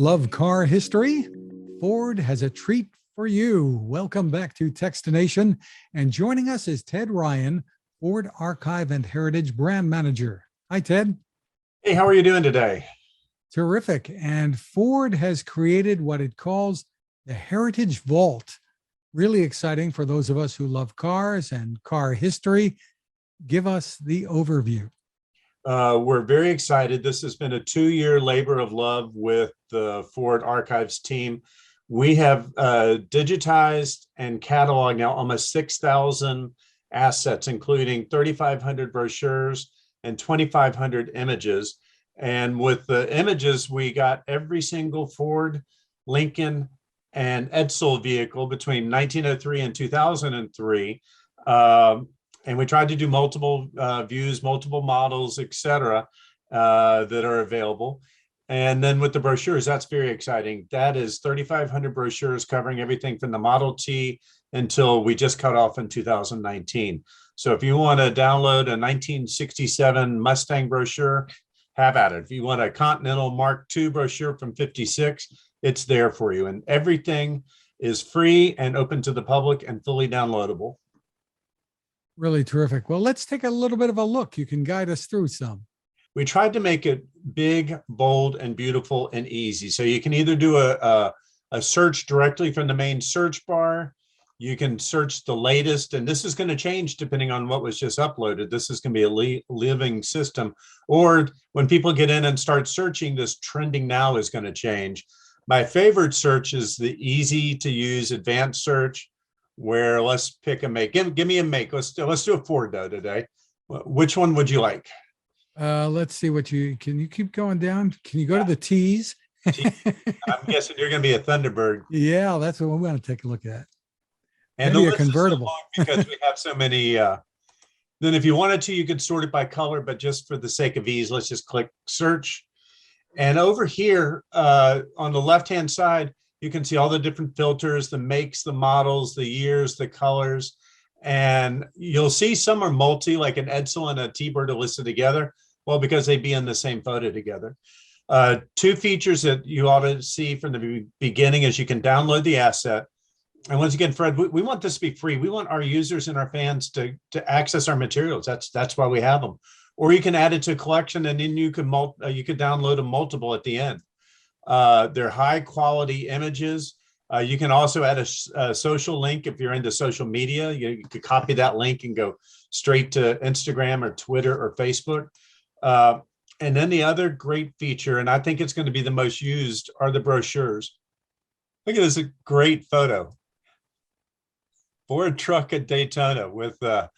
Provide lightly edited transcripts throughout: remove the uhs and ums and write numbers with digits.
Love car history? Ford has a treat for you. Welcome back to Techstination. And joining us is Ted Ryan, Ford Archive and Heritage Brand Manager. Hi, Ted. Hey, how are you doing today? Terrific. And Ford has created what it calls the Heritage Vault. Really exciting for those of us who love cars and car history. Give us the overview. We're very excited. This has been a 2-year labor of love with the Ford Archives team. We have digitized and cataloged now almost 6,000 assets, including 3,500 brochures and 2,500 images. And with the images, we got every single Ford, Lincoln, and Edsel vehicle between 1903 and 2003. And we tried to do multiple views, multiple models, et cetera, that are available. And then with the brochures, that's very exciting. That is 3,500 brochures covering everything from the Model T until we just cut off in 2019. So if you want to download a 1967 Mustang brochure, have at it. If you want a Continental Mark II brochure from 56, it's there for you. And everything is free and open to the public and fully downloadable. Really terrific. Well, let's take a little bit of a look. You can guide us through some. We tried to make it big, bold, and beautiful and easy. So you can either do a search directly from the main search bar. You can search the latest, and this is going to change depending on what was just uploaded. This is going to be a living system. Or when people get in and start searching, this trending now is going to change. My favorite search is the easy to use advanced search, where let's pick a make. Give me a make. Let's do a Ford though today. Which one would you like? Let's see what you keep going down. Can you go to the T's? I'm guessing you're going to be a Thunderbird. Yeah, that's what we want to take a look at. And maybe a convertible because we have so many. Then if you wanted to, you could sort it by color, but just for the sake of ease, let's just click search. And over here on the left-hand side, you can see all the different filters, the makes, the models, the years, the colors. And you'll see some are multi, like an Edsel and a T-Bird are listed together. Well, because they'd be in the same photo together. Two features that you ought to see from the beginning is you can download the asset. And once again, Fred, we want this to be free. We want our users and our fans to access our materials. That's why we have them. Or you can add it to a collection, and then you could download them multiple at the end. They're high quality images. You can also add a social link if you're into social media. You could copy that link and go straight to Instagram or Twitter or Facebook. And then the other great feature, and I think it's going to be the most used, are the brochures. Look at this great photo. Ford truck at Daytona with a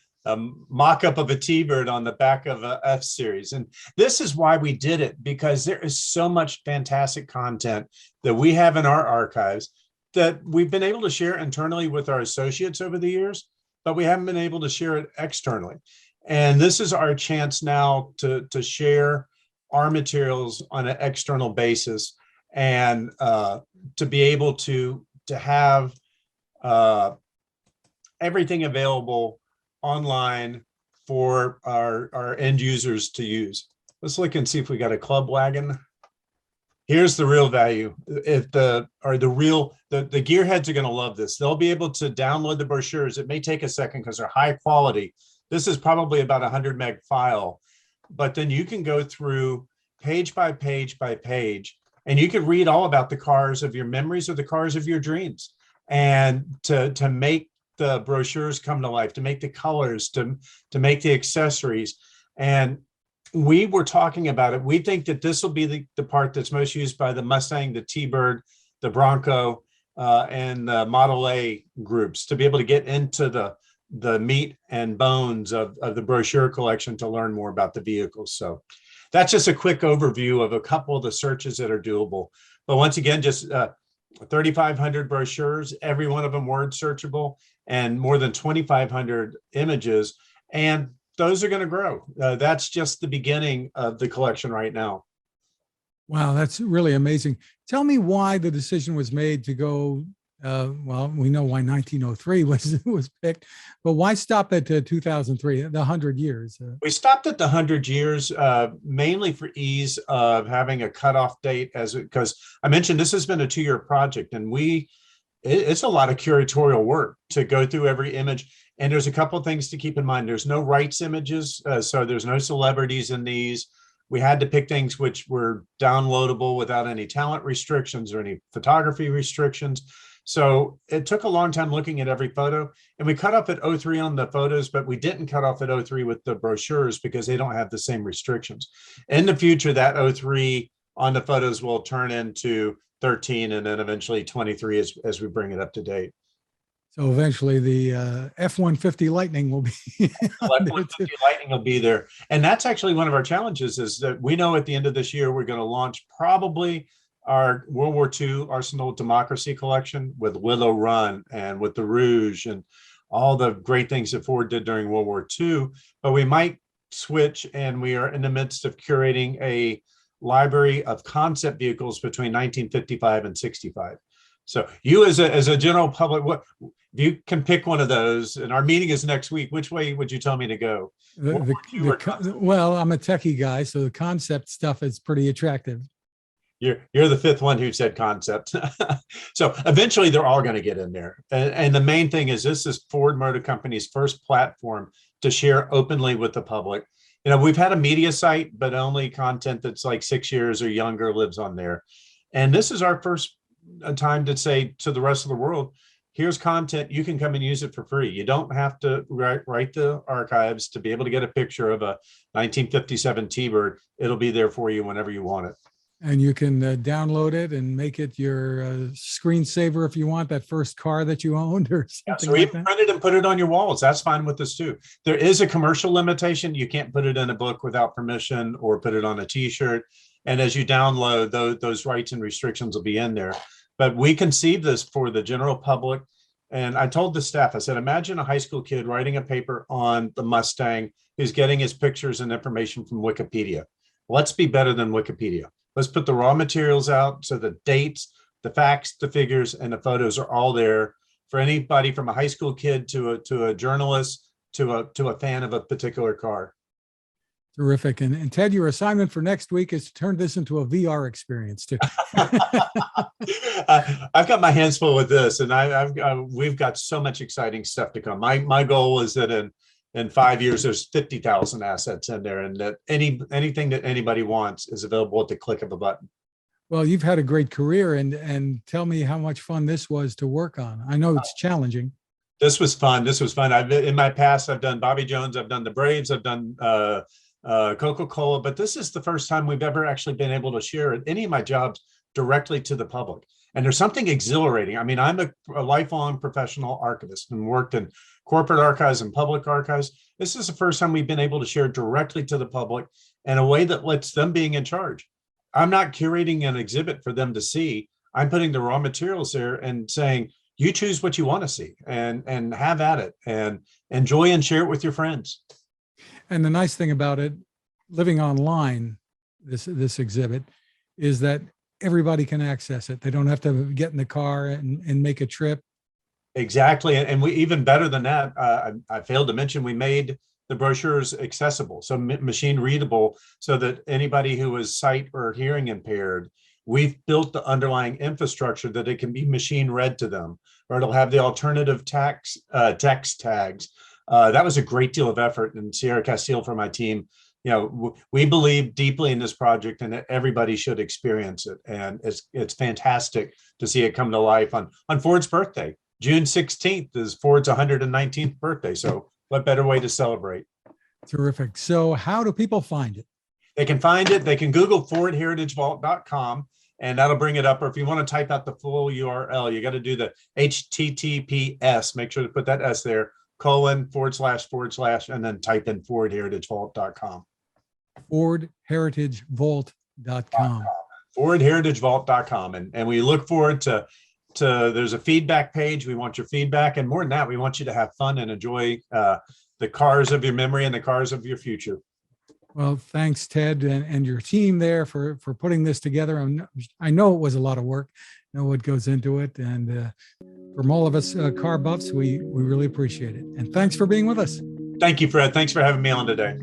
mock-up of a T-Bird on the back of a F-Series. And this is why we did it, because there is so much fantastic content that we have in our archives that we've been able to share internally with our associates over the years, but we haven't been able to share it externally. And this is our chance now to share our materials on an external basis and to be able to have everything available online for our end users to use. Let's look and see if we got a club wagon. Here's the real value. If the gearheads are going to love this. They'll be able to download the brochures. It may take a second because they're high quality. This is probably about 100 meg file, but then you can go through page by page by page, and you can read all about the cars of your memories or the cars of your dreams, and to make the brochures come to life, to make the colors, to make the accessories. And we were talking about it. We think that this will be the part that's most used by the Mustang, the T-Bird, the Bronco, and the Model A groups, to be able to get into the meat and bones of the brochure collection to learn more about the vehicles. So that's just a quick overview of a couple of the searches that are doable. But once again, just 3,500 brochures, every one of them word searchable, and more than 2,500 images. And those are going to grow. That's just the beginning of the collection right now. Wow, that's really amazing. Tell me why the decision was made to go Well, we know why 1903 was picked, but why stop at 2003, the 100 years? We stopped at the 100 years, mainly for ease of having a cutoff date, as because I mentioned this has been a 2-year project, and it's a lot of curatorial work to go through every image. And there's a couple of things to keep in mind. There's no rights images, so there's no celebrities in these. We had to pick things which were downloadable without any talent restrictions or any photography restrictions. So it took a long time looking at every photo, and we cut off at 03 on the photos, but we didn't cut off at 03 with the brochures because they don't have the same restrictions. In the future, that 03 on the photos will turn into 13 and then eventually 23 as we bring it up to date. So eventually the F-150 Lightning will be. F-150 Lightning will be there. And that's actually one of our challenges, is that we know at the end of this year, we're going to launch probably our World War II Arsenal Democracy collection with Willow Run and with the Rouge and all the great things that Ford did during World War II. But we might switch, and we are in the midst of curating a library of concept vehicles between 1955 and 65. So you as a general public, what you can pick one of those, and our meeting is next week. Which way would you tell me to go? Well, I'm a techie guy, so the concept stuff is pretty attractive. You're the fifth one who said concept. So eventually they're all going to get in there. And the main thing is, this is Ford Motor Company's first platform to share openly with the public. You know, we've had a media site, but only content that's like 6 years or younger lives on there. And this is our first time to say to the rest of the world, here's content, you can come and use it for free. You don't have to write the archives to be able to get a picture of a 1957 T-Bird. It'll be there for you whenever you want it. And you can download it and make it your screensaver if you want, that first car that you owned or something. Yeah, so like even print it and put it on your walls. That's fine with us too. There is a commercial limitation. You can't put it in a book without permission or put it on a T-shirt. And as you download, those rights and restrictions will be in there. But we conceived this for the general public. And I told the staff, I said, imagine a high school kid writing a paper on the Mustang who's getting his pictures and information from Wikipedia. Let's be better than Wikipedia. Let's put the raw materials out so the dates, the facts, the figures, and the photos are all there for anybody from a high school kid to a journalist to a fan of a particular car. Terrific. And Ted, your assignment for next week is to turn this into a VR experience too. I've got my hands full with this, and we've got so much exciting stuff to come. My goal is that in 5 years, there's 50,000 assets in there, and that anything that anybody wants is available at the click of a button. Well, you've had a great career, and tell me how much fun this was to work on. I know it's challenging. This was fun. In my past, I've done Bobby Jones, I've done the Braves, I've done Coca-Cola, but this is the first time we've ever actually been able to share any of my jobs directly to the public. And there's something exhilarating. I mean, I'm a lifelong professional archivist and worked in corporate archives and public archives. This is the first time we've been able to share directly to the public in a way that lets them being in charge. I'm not curating an exhibit for them to see. I'm putting the raw materials there and saying, you choose what you want to see and have at it and enjoy and share it with your friends. And the nice thing about it, living online, this exhibit, is that everybody can access it. They don't have to get in the car and make a trip. Exactly. And we, even better than that, I failed to mention, we made the brochures accessible, so machine readable, so that anybody who is sight or hearing impaired, we've built the underlying infrastructure that it can be machine read to them, or it'll have the alternative text tags. That was a great deal of effort, and Sierra Castile from my team, you know, we believe deeply in this project and that everybody should experience it. And it's fantastic to see it come to life on Ford's birthday. June 16th is Ford's 119th birthday. So what better way to celebrate? Terrific. So how do people find it? They can find it. They can Google FordHeritageVault.com and that'll bring it up. Or if you want to type out the full URL, you got to do the HTTPS, make sure to put that S there, / / and then type in FordHeritageVault.com. FordHeritageVault.com. FordHeritageVault.com. And we look forward to there's a feedback page. We want your feedback. And more than that, we want you to have fun and enjoy the cars of your memory and the cars of your future. Well, thanks, Ted, and your team there for putting this together. I know it was a lot of work, know what goes into it. And from all of us car buffs, we really appreciate it. And thanks for being with us. Thank you, Fred. Thanks for having me on today.